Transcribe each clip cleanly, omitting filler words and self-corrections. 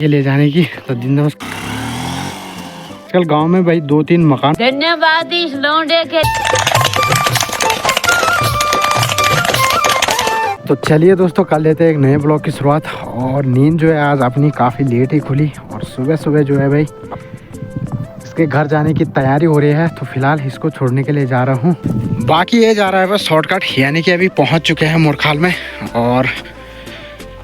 ये ले जाने की। तो दिन आजकल गांव में भाई 2-3 मकान। धन्यवाद इस लौंडे के। तो चलिए दोस्तों कर लेते हैं एक नए ब्लॉग की शुरुआत। और नींद जो है आज अपनी काफ़ी लेट ही खुली और सुबह सुबह जो है भाई इसके घर जाने की तैयारी हो रही है। तो फिलहाल इसको छोड़ने के लिए जा रहा हूँ। बाकी ये जा रहा है बस शॉर्टकट, यानी कि अभी पहुँच चुके हैं मोरखाल में और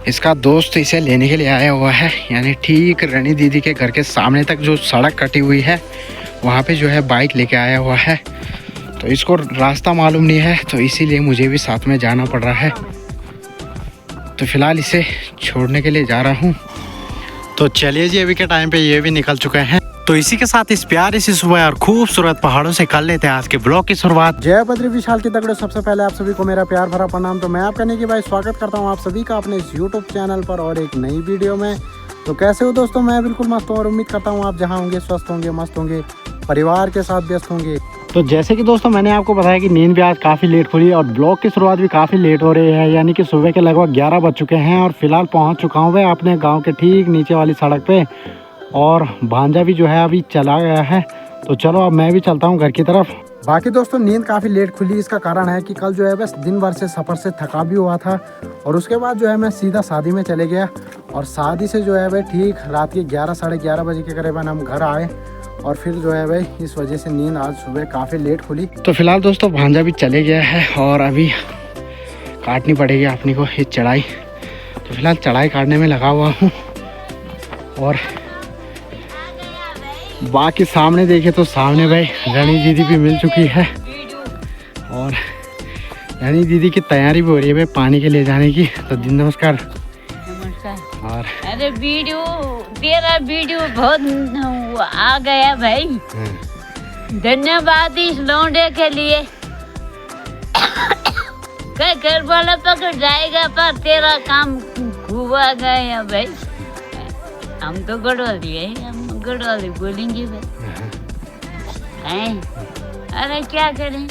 इसका दोस्त इसे लेने के लिए आया हुआ है। यानी ठीक रनी दीदी के घर के सामने तक जो सड़क कटी हुई है वहाँ पे जो है बाइक लेके आया हुआ है। तो इसको रास्ता मालूम नहीं है तो इसीलिए मुझे भी साथ में जाना पड़ रहा है। तो फिलहाल इसे छोड़ने के लिए जा रहा हूँ। तो चलिए जी, अभी के टाइम पे ये भी निकल चुके हैं। तो इसी के साथ इस प्यारी सी सुबह और खूबसूरत पहाड़ों से कर लेते हैं आज के ब्लॉग की शुरुआत। जय बद्री विशाल की तगड़े। सबसे पहले आप सभी को मेरा प्यार भरा प्रणाम। तो मैं आपका निकी भाई स्वागत करता हूं आप सभी का अपने इस यूट्यूब चैनल पर और एक नई वीडियो में। तो कैसे हो दोस्तों? मैं बिल्कुल मस्त हूँ और उम्मीद करता हूँ आप जहाँ होंगे स्वस्थ होंगे, मस्त होंगे, परिवार के साथ व्यस्त होंगे। तो जैसे कि दोस्तों मैंने आपको बताया कि नींद भी आज काफ़ी लेट खुली और ब्लॉग की शुरुआत भी काफ़ी लेट हो रही है। यानी कि सुबह के लगभग 11 बज चुके हैं और फिलहाल पहुँच चुका हूँ मैं अपने गाँव के ठीक नीचे वाली सड़क पे। और भांजा भी जो है अभी चला गया है। तो चलो अब मैं भी चलता हूँ घर की तरफ। बाकी दोस्तों नींद काफ़ी लेट खुली, इसका कारण है कि कल जो है बस दिन भर से सफ़र से थका भी हुआ था और उसके बाद जो है मैं सीधा शादी में चले गया और शादी से जो है भाई ठीक रात के 11 साढ़े 11 बजे के करीबन हम घर आए और फिर जो है भाई इस वजह से नींद आज सुबह काफ़ी लेट खुली। तो फिलहाल दोस्तों भांजा भी चले गया है और अभी काटनी पड़ेगी अपनी को ये चढ़ाई। तो फिलहाल चढ़ाई काटने में लगा हुआ हूँ और बाकी सामने देखे तो सामने भाई रानी दीदी भी मिल चुकी है और रानी दीदी की तैयारी भी हो रही है भाई पानी के ले जाने की। तो दिन नमस्कार। और अरे वीडियो तेरा वीडियो बहुत आ गया भाई। धन्यवाद इस लौंडे के लिए। कई घर वाला पकड़ जाएगा पर तेरा काम हुआ गया भाई। हम तो गढ़वाली है, हम गढ़वाली बोलेंगे भाई। अरे क्या करें,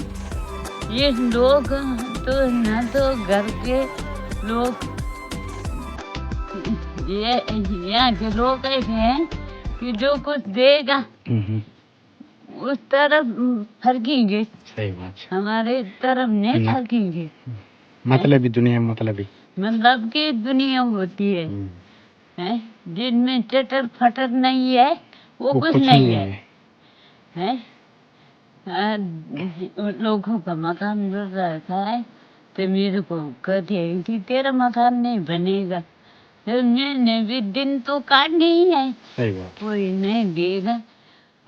ये लोग तो ना तो घर के लोग, ये यहाँ के लोग ऐसे हैं कि जो कुछ देगा उस तरफ फरकेंगे। सही बात। हमारे तरफ नहीं फरकेंगे। मतलब दुनिया मतलब की दुनिया होती है जिनमें चटर फटर नहीं है वो कुछ नहीं है। लोगों का मकान मिल रहा है तो मेरे को कहते हैं कि तेरा मकान नहीं बनेगा। तो मैंने भी दिन तो काटनी ही है। कोई नहीं देगा,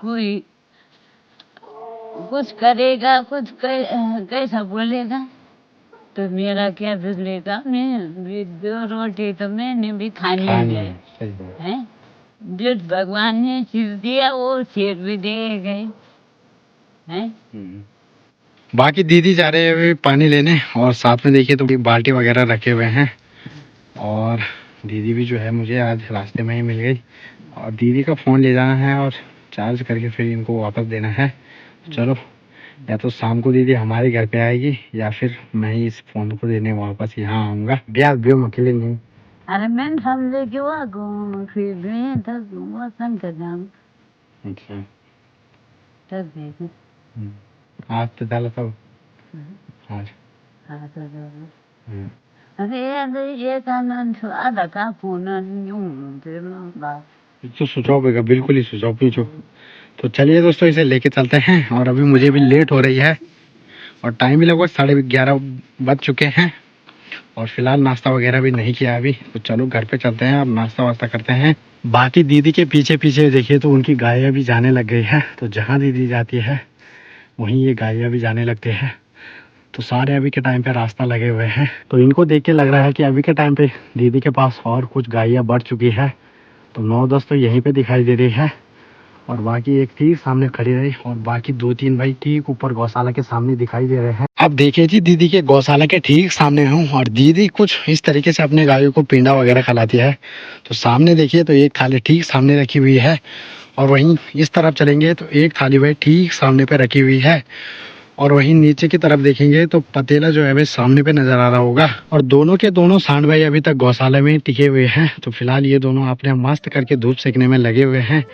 कोई कुछ करेगा, कुछ कैसा बोलेगा तो मेरा क्या बिगड़ेगा। मैं दो रोटी तो मैंने भी खानी है। जिस भगवान ने सिर दिया वो सिर भी दे गए हैं। बाकी दीदी जा रहे हैं पानी लेने और साथ में देखिए तो बाल्टी वगैरह रखे हुए हैं और दीदी भी जो है मुझे आज रास्ते में ही मिल गई और दीदी का फ़ोन ले जाना है और चार्ज करके फिर इनको वापस देना है। चलो या तो शाम को दीदी हमारे घर पे आएगी या फिर मैं ही इस फ़ोन को देने वापस यहाँ आऊँगा। ब्याह अकेले नहीं। अरे मैं समझे कि वो फिर भी तब वो संग जाऊँ। अच्छा तब देखो आज तो डाला था आज। हाँ तो अरे ये कानून आधा का फोन तो सुझाव होगा, बिल्कुल ही सुझाव पीछो। तो चलिए दोस्तों इसे लेके चलते हैं और अभी मुझे भी लेट हो रही है और टाइम भी लगभग 11:30 बज चुके हैं और फिलहाल नाश्ता वगैरह भी नहीं किया अभी। तो चलो घर पे चलते हैं, अब नाश्ता वास्ता करते हैं। बाकी दीदी के पीछे पीछे देखिए तो उनकी गायें भी जाने लग गई है। तो जहाँ दीदी जाती है वहीं ये गायें भी जाने लगते हैं। तो सारे अभी के टाइम पे रास्ता लगे हुए हैं। तो इनको देख के लग रहा है कि अभी के टाइम पे दीदी के पास और कुछ गायें बढ़ चुकी है। तो 9-10 तो यहीं पे दिखाई दे रही है और बाकी एक ठीक सामने खड़ी रही और बाकी 2-3 भाई ठीक ऊपर गौशाला के सामने दिखाई दे रहे हैं। अब देखिए जी दीदी के गौशाला के ठीक सामने हूँ और दीदी कुछ इस तरीके से अपने गायों को पिंडा वगैरह खिलाती है। तो सामने देखिए तो एक थाली ठीक सामने रखी हुई है और वहीं इस तरफ चलेंगे तो एक थाली भाई ठीक सामने पे रखी हुई है और वहीं नीचे की तरफ देखेंगे तो पतेला जो है भाई सामने पे नजर आ रहा होगा। और दोनों के दोनों सांड भाई अभी तक गौशाला में टिके हुए हैं। तो फिलहाल ये दोनों अपने मस्त करके धूप सेकने में लगे हुए हैं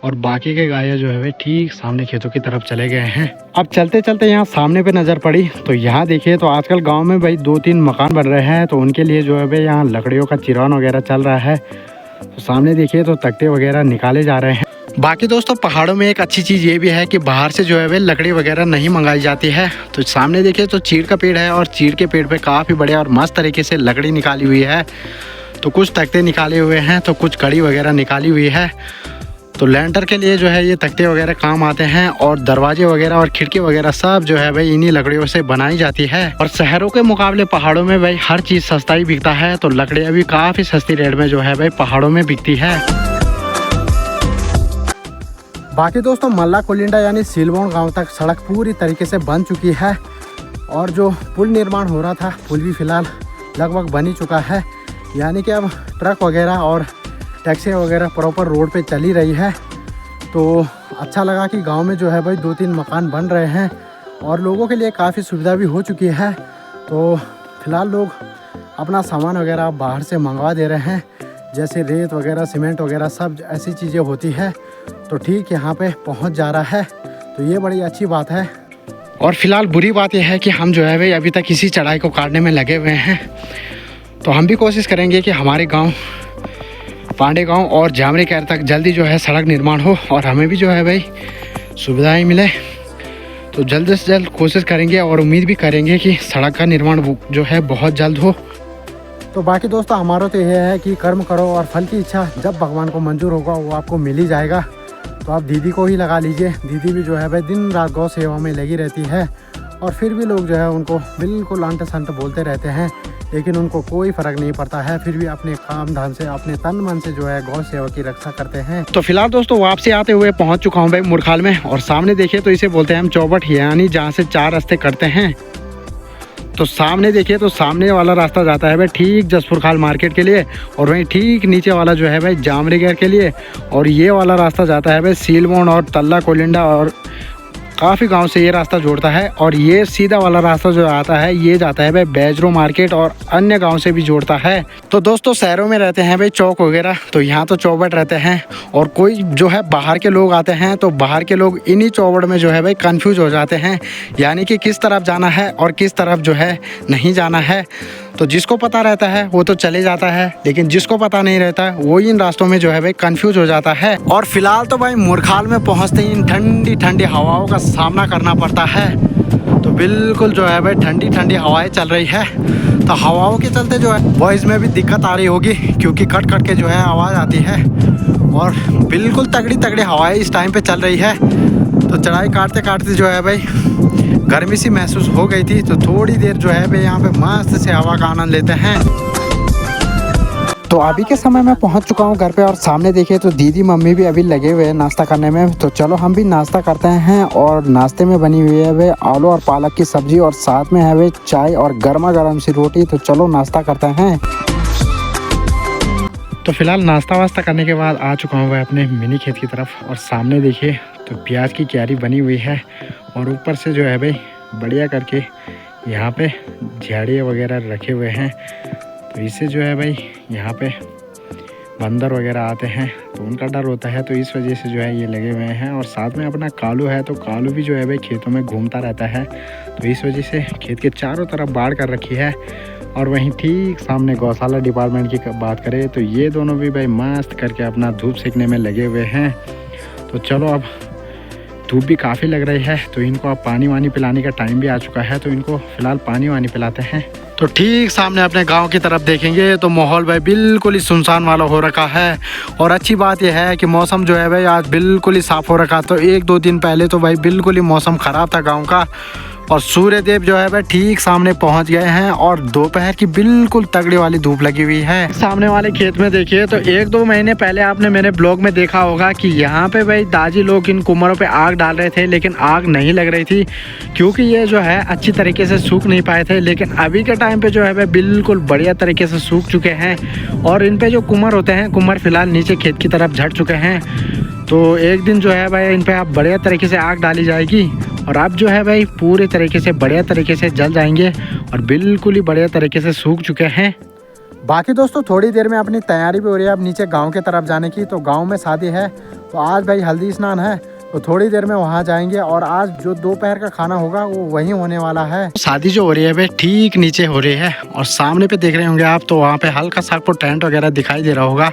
और बाकी के गाय जो है वे ठीक सामने खेतों की तरफ चले गए हैं। अब चलते चलते यहाँ सामने पे नज़र पड़ी तो यहाँ देखिए तो आजकल गांव में भाई 2-3 मकान बन रहे हैं, तो उनके लिए जो है भाई यहाँ लकड़ियों का चिरौन वगैरह चल रहा है। तो सामने देखिए तो तख्ते वगैरह निकाले जा रहे हैं। बाकी दोस्तों पहाड़ों में एक अच्छी चीज़ ये भी है कि बाहर से जो है वे लकड़ी वगैरह नहीं मंगाई जाती है। तो सामने देखिए तो चीड़ का पेड़ है और चीड़ के पेड़ पे काफ़ी बड़े और मस्त तरीके से लकड़ी निकाली हुई है। तो कुछ तख्ते निकाले हुए हैं तो कुछ कड़ी वगैरह निकाली हुई है। तो लेंटर के लिए जो है ये तख्ते वगैरह काम आते हैं और दरवाजे वगैरह और खिड़की वगैरह सब जो है भाई इन्हीं लकड़ियों से बनाई जाती है। और शहरों के मुकाबले पहाड़ों में भाई हर चीज़ सस्ता ही बिकता है। तो लकड़ियाँ भी काफ़ी सस्ती रेट में जो है भाई पहाड़ों में बिकती है। बाकी दोस्तों मल्ला कोलिंडा यानी सीलबोन गांव तक सड़क पूरी तरीके से बन चुकी है और जो पुल निर्माण हो रहा था पुल भी फिलहाल लगभग बन ही चुका है। यानी कि अब ट्रक वगैरह और टैक्सी वगैरह प्रॉपर रोड पे चली रही है। तो अच्छा लगा कि गांव में जो है भाई 2-3 मकान बन रहे हैं और लोगों के लिए काफ़ी सुविधा भी हो चुकी है। तो फिलहाल लोग अपना सामान वगैरह बाहर से मंगवा दे रहे हैं, जैसे रेत वगैरह सीमेंट वगैरह सब ऐसी चीज़ें होती है तो ठीक यहाँ पे पहुँच जा रहा है। तो ये बड़ी अच्छी बात है। और फिलहाल बुरी बात यह है कि हम जो है भाई अभी तक इसी चढ़ाई को काटने में लगे हुए हैं। तो हम भी कोशिश करेंगे कि हमारे गांव पांडे गांव और जामरी कैर तक जल्दी जो है सड़क निर्माण हो और हमें भी जो है भाई सुविधाएं मिले। तो जल्द से जल्द कोशिश करेंगे और उम्मीद भी करेंगे कि सड़क का निर्माण जो है बहुत जल्द हो। तो बाकी दोस्तों हमारा तो यह है कि कर्म करो और फल की इच्छा जब भगवान को मंजूर होगा वो आपको मिल ही जाएगा। तो आप दीदी को ही लगा लीजिए। दीदी भी जो है भाई दिन रात गौ सेवा में लगी रहती है और फिर भी लोग जो है उनको बिल्कुल अंट संट बोलते रहते हैं, लेकिन उनको कोई फ़र्क नहीं पड़ता है। फिर भी अपने काम धाम से अपने तन मन से जो है गौ सेवा की रक्षा करते हैं। तो फिलहाल दोस्तों वापसी आते हुए पहुंच चुका हूं भाई मुरखाल में और सामने देखिए तो इसे बोलते हैं हम चौबट, यानी जहां से 4 रास्ते कटते हैं। तो सामने देखिए तो सामने वाला रास्ता जाता है भाई ठीक जसपुर खाल मार्केट के लिए और वहीं ठीक नीचे वाला जो है भाई जामरी गैर के लिए और ये वाला रास्ता जाता है भाई सीलबोन और तल्ला कोलिंडा और काफ़ी गांव से ये रास्ता जोड़ता है। और ये सीधा वाला रास्ता जो आता है ये जाता है भाई बैजरो मार्केट और अन्य गांव से भी जोड़ता है। तो दोस्तों शहरों में रहते हैं भाई चौक वगैरह, तो यहाँ तो चौबट रहते हैं और कोई जो है बाहर के लोग आते हैं तो बाहर के लोग इन्हीं चौबट में जो है भाई कंफ्यूज हो जाते हैं, यानी कि किस तरफ जाना है और किस तरफ जो है नहीं जाना है। तो जिसको पता रहता है वो तो चले जाता है, लेकिन जिसको पता नहीं रहता वो इन रास्तों में जो है भाई कंफ्यूज हो जाता है। और फिलहाल तो भाई मुरखाल में पहुंचते ही इन ठंडी ठंडी हवाओं का सामना करना पड़ता है। तो बिल्कुल जो है भाई ठंडी ठंडी हवाएं चल रही है। तो हवाओं के चलते जो है वॉइस में भी दिक्कत आ रही होगी क्योंकि कट कट के जो है आवाज़ आती है और बिल्कुल तगड़ी तगड़ी हवाएं इस टाइम पे चल रही है। तो चढ़ाई काटते काटते जो है भाई गर्मी सी महसूस हो गई थी, तो थोड़ी देर जो है भाई यहाँ पे मस्त से हवा का आनंद लेते हैं। तो अभी के समय में पहुँच चुका हूँ घर पे और सामने देखिए तो दीदी मम्मी भी अभी लगे हुए हैं नाश्ता करने में। तो चलो हम भी नाश्ता करते हैं और नाश्ते में बनी हुई है वे आलू और पालक की सब्जी और साथ में है वे चाय और गर्मा गर्म सी रोटी। तो चलो नाश्ता करते हैं। तो फिलहाल नाश्ता वास्ता करने के बाद आ चुका हूँ मैं अपने मिनी खेत की तरफ और सामने देखिए तो प्याज की क्यारी बनी हुई है और ऊपर से जो है भाई बढ़िया करके यहाँ पे झाड़ियाँ वगैरह रखे हुए हैं। तो इससे जो है भाई यहाँ पे बंदर वगैरह आते हैं तो उनका डर होता है, तो इस वजह से जो है ये लगे हुए हैं। और साथ में अपना कालू है तो कालू भी जो है भाई खेतों में घूमता रहता है, तो इस वजह से खेत के चारों तरफ बाढ़ कर रखी है। और वहीं ठीक सामने गौशाला डिपार्टमेंट की बात करें तो ये दोनों भी भाई मस्त करके अपना धूप सेकने में लगे हुए हैं। तो चलो अब धूप भी काफ़ी लग रही है तो इनको अब पानी वानी पिलाने का टाइम भी आ चुका है, तो इनको फ़िलहाल पानी वानी पिलाते हैं। तो ठीक सामने अपने गांव की तरफ देखेंगे तो माहौल भाई बिल्कुल ही सुनसान वाला हो रखा है। और अच्छी बात यह है कि मौसम जो है भाई आज बिल्कुल ही साफ़ हो रखा। तो 1-2 दिन पहले तो भाई बिल्कुल ही मौसम ख़राब था गांव का और सूर्य देव जो है भाई ठीक सामने पहुंच गए हैं और दोपहर की बिल्कुल तगड़ी वाली धूप लगी हुई है। सामने वाले खेत में देखिए तो 1-2 महीने पहले आपने मेरे ब्लॉग में देखा होगा कि यहाँ पे भाई दादी लोग इन कुम्हारों पे आग डाल रहे थे, लेकिन आग नहीं लग रही थी क्योंकि ये जो है अच्छी तरीके से सूख नहीं पाए थे। लेकिन अभी के टाइम पे जो है भाई बिल्कुल बढ़िया तरीके से सूख चुके हैं और इन पे जो कुम्हार होते हैं, कुम्हार फिलहाल नीचे खेत की तरफ झट चुके हैं। तो एक दिन जो है भाई इन पे आप बढ़िया तरीके से आग डाली जाएगी और अब जो है भाई पूरे तरीके से बढ़िया तरीके से जल जाएंगे और बिल्कुल ही बढ़िया तरीके से सूख चुके हैं। बाकी दोस्तों थोड़ी देर में अपनी तैयारी भी हो रही है अब नीचे गांव की तरफ जाने की। तो गांव में शादी है, तो आज भाई हल्दी स्नान है, तो थोड़ी देर में वहाँ जाएंगे और आज जो दोपहर का खाना होगा वो वहीं होने वाला है। शादी जो हो रही है भाई ठीक नीचे हो रही है और सामने पे देख रहे होंगे आप, तो वहाँ पे हल्का सा आपको टेंट वगैरह दिखाई दे रहा होगा।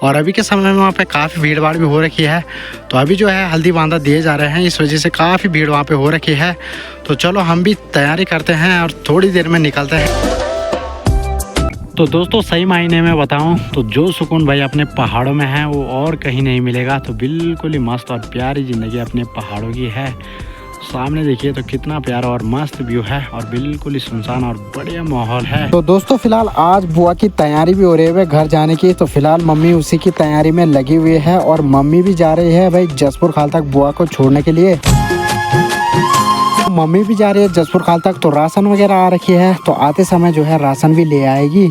और अभी के समय में वहाँ पे काफ़ी भीड़ भाड़ भी हो रखी है। तो अभी जो है हल्दी बांधा दिए जा रहे हैं, इस वजह से काफ़ी भीड़ वहाँ पे हो रखी है। तो चलो हम भी तैयारी करते हैं और थोड़ी देर में निकलते हैं। तो दोस्तों सही मायने में बताऊं तो जो सुकून भाई अपने पहाड़ों में है वो और कहीं नहीं मिलेगा। तो बिल्कुल ही मस्त और प्यारी ज़िंदगी अपने पहाड़ों की है। सामने देखिए तो कितना प्यारा और मस्त व्यू है और बिल्कुल ही सुनसान और बढ़िया माहौल है। तो दोस्तों फिलहाल आज बुआ की तैयारी भी हो रही है घर जाने की। तो फिलहाल मम्मी उसी की तैयारी में लगी हुई है और मम्मी भी जा रही है भाई जसपुर खाल तक बुआ को छोड़ने के लिए। मम्मी भी जा रही है जसपुर खाल तक। तो राशन वगैरह आ रखी है, तो आते समय जो है राशन भी ले आएगी।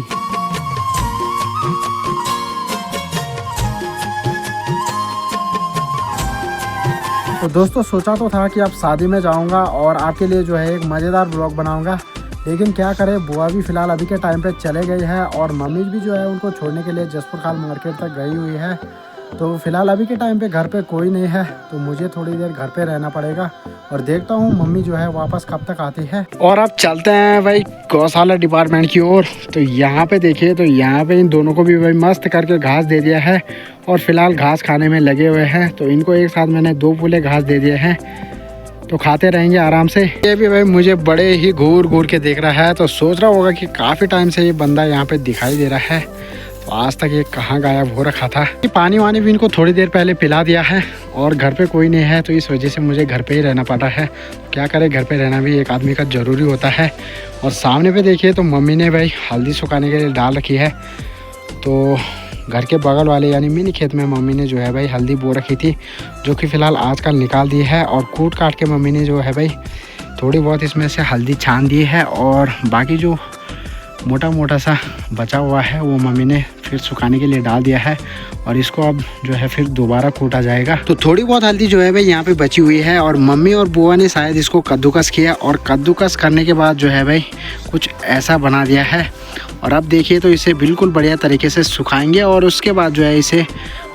तो दोस्तों सोचा तो था कि अब शादी में जाऊंगा और आपके लिए जो है एक मज़ेदार ब्लॉग बनाऊंगा, लेकिन क्या करें बुआ भी फ़िलहाल अभी के टाइम पे चले गई है और मम्मी भी जो है उनको छोड़ने के लिए जसपुर खाल मार्केट तक गई हुई है। तो फिलहाल अभी के टाइम पे घर पे कोई नहीं है, तो मुझे थोड़ी देर घर पे रहना पड़ेगा और देखता हूँ मम्मी जो है वापस कब तक आती है। और अब चलते हैं भाई गौशाला डिपार्टमेंट की ओर। तो यहाँ पे देखिए, तो यहाँ पे इन दोनों को भी भाई मस्त करके घास दे दिया है और फिलहाल घास खाने में लगे हुए हैं। तो इनको एक साथ मैंने 2 फूले घास दे दिए हैं, तो खाते रहेंगे आराम से। ये भी भाई मुझे बड़े ही घूर घूर के देख रहा है, तो सोच रहा होगा कि काफ़ी टाइम से ये बंदा यहाँ पे दिखाई दे रहा है, तो आज तक ये कहाँ गायब हो रखा था। पानी वानी भी इनको थोड़ी देर पहले पिला दिया है और घर पे कोई नहीं है, तो इस वजह से मुझे घर पे ही रहना पड़ा है। तो क्या करे, घर पे रहना भी एक आदमी का ज़रूरी होता है। और सामने पे देखिए तो मम्मी ने भाई हल्दी सुखाने के लिए डाल रखी है। तो घर के बगल वाले यानी मिनी खेत में मम्मी ने जो है भाई हल्दी बो रखी थी, जो कि फ़िलहाल आजकल निकाल दी है। और कूट काट के मम्मी ने जो है भाई थोड़ी बहुत इसमें से हल्दी छान दी है और बाकी जो मोटा मोटा सा बचा हुआ है वो मम्मी ने फिर सुखाने के लिए डाल दिया है और इसको अब जो है फिर दोबारा कूटा जाएगा। तो थोड़ी बहुत हल्दी जो है भाई यहाँ पे बची हुई है और मम्मी और बुआ ने शायद इसको कद्दूकस किया और कद्दूकस करने के बाद जो है भाई कुछ ऐसा बना दिया है। और अब देखिए तो इसे बिल्कुल बढ़िया तरीके से सुखाएंगे और उसके बाद जो है इसे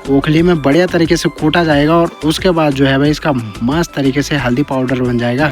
ओखली में बढ़िया तरीके से कूटा जाएगा और उसके बाद जो है भाई इसका मस्त तरीके से हल्दी पाउडर बन जाएगा।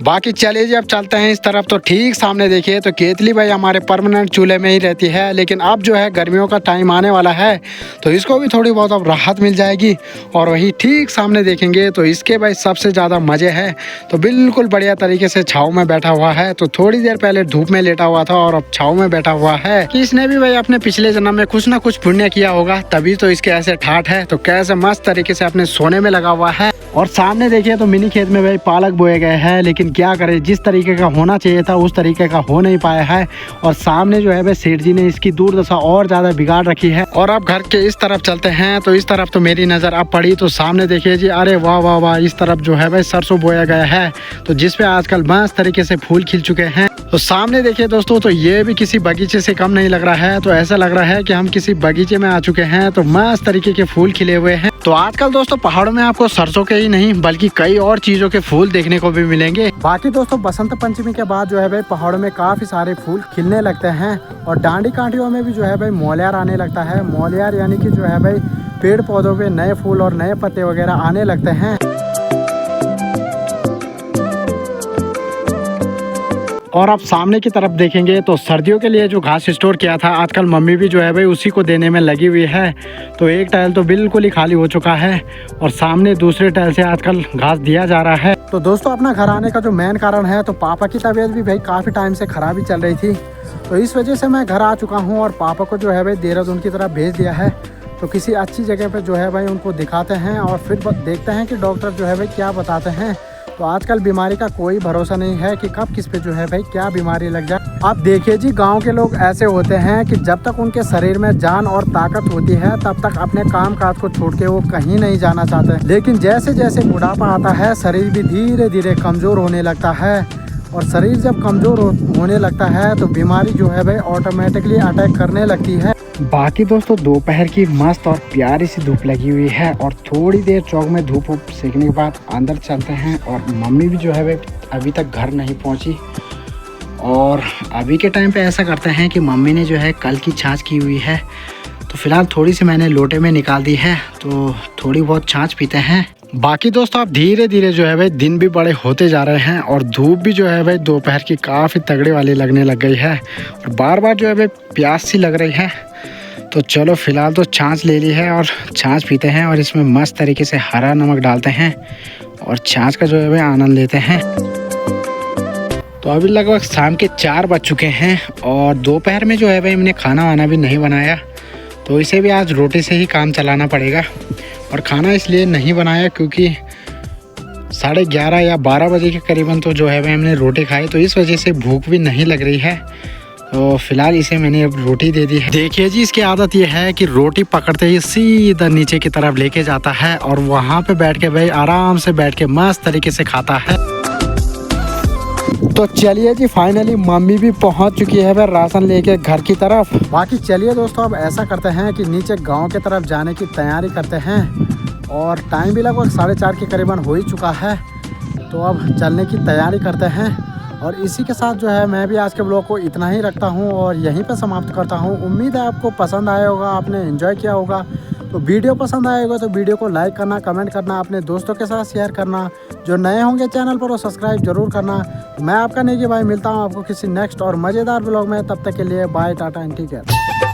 बाकी चलिए जी अब चलते हैं इस तरफ। तो ठीक सामने देखिए तो केतली भाई हमारे परमानेंट चूल्हे में ही रहती है, लेकिन अब जो है गर्मियों का टाइम आने वाला है तो इसको भी थोड़ी बहुत अब राहत मिल जाएगी। और वही ठीक सामने देखेंगे तो इसके भाई सबसे ज़्यादा मज़े हैं, तो बिल्कुल बढ़िया तरीके से छाँव में बैठा हुआ है। तो थोड़ी देर पहले धूप में लेटा हुआ था और अब छाँव में बैठा हुआ है कि इसने भी भाई अपने पिछले जन्म में कुछ ना कुछ पुण्य किया होगा, तभी तो इसके ऐसे ठाठ है। तो कैसे मस्त तरीके से अपने सोने में लगा हुआ है। और सामने देखिए तो मिनी खेत में भाई पालक बोए गए हैं, लेकिन क्या करें जिस तरीके का होना चाहिए था उस तरीके का हो नहीं पाया है। और सामने जो है भाई सेठ जी ने इसकी दुर्दशा और ज़्यादा बिगाड़ रखी है। और अब घर के इस तरफ चलते हैं, तो इस तरफ तो मेरी नज़र अब पड़ी तो सामने देखिए जी, अरे वाह वाह वाह, इस तरफ जो है भाई सरसों बोया गया है, तो जिसपे आजकल मस्त तरीके से फूल खिल चुके हैं। तो सामने देखिए दोस्तों तो ये भी किसी बगीचे से कम नहीं लग रहा है। तो ऐसा लग रहा है कि हम किसी बगीचे में आ चुके हैं, तो मस्त तरीके के फूल खिले हुए हैं। तो आजकल दोस्तों पहाड़ों में आपको सरसों के ही नहीं बल्कि कई और चीजों के फूल देखने को भी मिलेंगे। बाकी दोस्तों बसंत पंचमी के बाद जो है भाई पहाड़ों में काफी सारे फूल खिलने लगते हैं और डांडी कांटियों में भी जो है भाई मोलियार आने लगता है। मोलियार यानी कि जो है भाई पेड़ पौधों पे नए फूल और नए पत्ते वगैरह आने लगते हैं। और अब सामने की तरफ देखेंगे तो सर्दियों के लिए जो घास स्टोर किया था आजकल मम्मी भी जो है भाई उसी को देने में लगी हुई है। तो एक टाइल तो बिल्कुल ही खाली हो चुका है और सामने दूसरे टाइल से आजकल घास दिया जा रहा है। तो दोस्तों अपना घर आने का जो मेन कारण है, तो पापा की तबीयत भी भाई काफ़ी टाइम से ख़राब ही चल रही थी, तो इस वजह से मैं घर आ चुका हूँ और पापा को जो है भाई देहरादून की तरफ भेज दिया है। तो किसी अच्छी जगह पर जो है भाई उनको दिखाते हैं और फिर देखते हैं कि डॉक्टर जो है भाई क्या बताते हैं। तो आजकल बीमारी का कोई भरोसा नहीं है कि कब किस पे जो है भाई क्या बीमारी लग जाए। आप देखिए जी, गांव के लोग ऐसे होते हैं कि जब तक उनके शरीर में जान और ताकत होती है तब तक अपने काम काज को छोड़ के वो कहीं नहीं जाना चाहते, लेकिन जैसे जैसे बुढ़ापा आता है शरीर भी धीरे धीरे कमज़ोर होने लगता है और शरीर जब कमज़ोर होने लगता है तो बीमारी जो है भाई ऑटोमेटिकली अटैक करने लगती है। बाकी दोस्तों दोपहर की मस्त और प्यारी सी धूप लगी हुई है और थोड़ी देर चौक में धूप सेकने के बाद अंदर चलते हैं। और मम्मी भी जो है वे अभी तक घर नहीं पहुंची। और अभी के टाइम पे ऐसा करते हैं कि मम्मी ने जो है कल की छाछ की हुई है, तो फिलहाल थोड़ी सी मैंने लोटे में निकाल दी है, तो थोड़ी बहुत छाछ पीते हैं। बाकी दोस्तों अब धीरे धीरे जो है भाई दिन भी बड़े होते जा रहे हैं और धूप भी जो है भाई दोपहर की काफ़ी तगड़े वाली लगने लग गई है और बार बार जो है भाई प्यास सी लग रही है। तो चलो फिलहाल तो छाछ ले ली है और छाछ पीते हैं और इसमें मस्त तरीके से हरा नमक डालते हैं और छाछ का जो है भाई आनंद लेते हैं। तो अभी लगभग शाम के 4 बज चुके हैं और दोपहर में जो है भाई मैंने खाना वाना भी नहीं बनाया, तो इसे भी आज रोटी से ही काम चलाना पड़ेगा। और खाना इसलिए नहीं बनाया क्योंकि 11:30 या 12 बजे के करीबन तो जो है भाई हमने रोटी खाई, तो इस वजह से भूख भी नहीं लग रही है। तो फिलहाल इसे मैंने अब रोटी दे दी है। देखिए जी इसकी आदत ये है कि रोटी पकड़ते ही सीधा नीचे की तरफ लेके जाता है और वहाँ पे बैठ के भाई आराम से बैठ के मस्त तरीके से खाता है। तो चलिए जी फाइनली मम्मी भी पहुंच चुकी है भाई राशन लेके घर की तरफ। बाकी चलिए दोस्तों अब ऐसा करते हैं कि नीचे गांव की तरफ जाने की तैयारी करते हैं और टाइम भी लगभग 4:30 के करीबन हो ही चुका है, तो अब चलने की तैयारी करते हैं। और इसी के साथ जो है मैं भी आज के ब्लॉग को इतना ही रखता हूं और यहीं पर समाप्त करता हूं। उम्मीद है आपको पसंद आया होगा, आपने एंजॉय किया होगा। तो वीडियो पसंद आएगा तो वीडियो को लाइक करना, कमेंट करना, अपने दोस्तों के साथ शेयर करना। जो नए होंगे चैनल पर वो सब्सक्राइब जरूर करना। मैं आपका नेगी भाई, मिलता हूँ आपको किसी नेक्स्ट और मज़ेदार ब्लॉग में। तब तक के लिए bye, tata and take care.